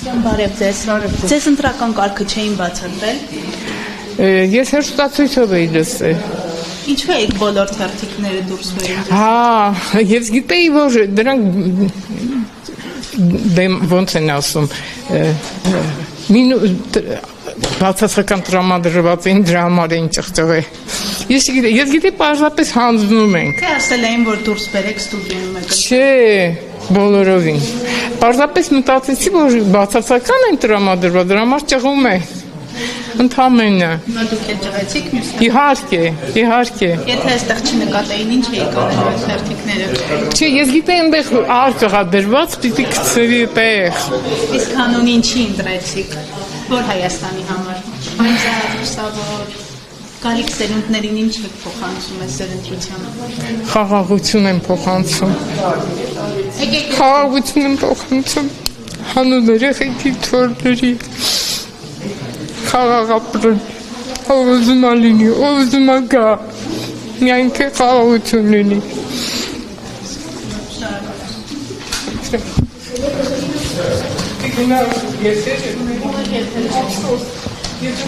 Բարև ձեզ։ Ձեզ ընտրական կարգը չէին բացատրել։ Ես հերթացույցով էի լսել։ Ինչու եք բոլոր թերթիկները դուրս բերում։ Հա, ես գիտեի, որ դրանք ոնց են ասում, բացասական տրամադրված էին դրա համար էին ճղճղել։ Ես գիտեի պարզապես հանձնում ենք։ Թե ասել էին, որ դուրս բերեք ստուդիոնում եք։ Չէ, բոլորովին։ Պարզապես մտածեցի, որ բացասական են տրամադրված, դրա համար ճղում է։ Ընդամենը։ Հիմա դուք էլ ճղեցիք մյուսները։ Իհարկե։ Եթե այստեղ չնկատեին, ինչ էիք անել այդ թերթիկները։ Չէ, ես գիտեի այնտեղ արձղա դրված, պիտի գցվի տեղ։ Իսկ կանոնին ինչի ընտրեցիք։ Որ Հայաստանի համար։ Բայց հուսավոր գալիք սերունդներին ինչ եք փոխանցում այս ընտրությանը։ Խաղաղություն են փոխանցում։ Խաղաղություն են փոխանցում։ Հանուն երեխեքի թորների։ Խաղաղ ապրեն, ով ուզում է լինի, ով ուզում է գա, միայն թե խաղաղություն լինի։ Ես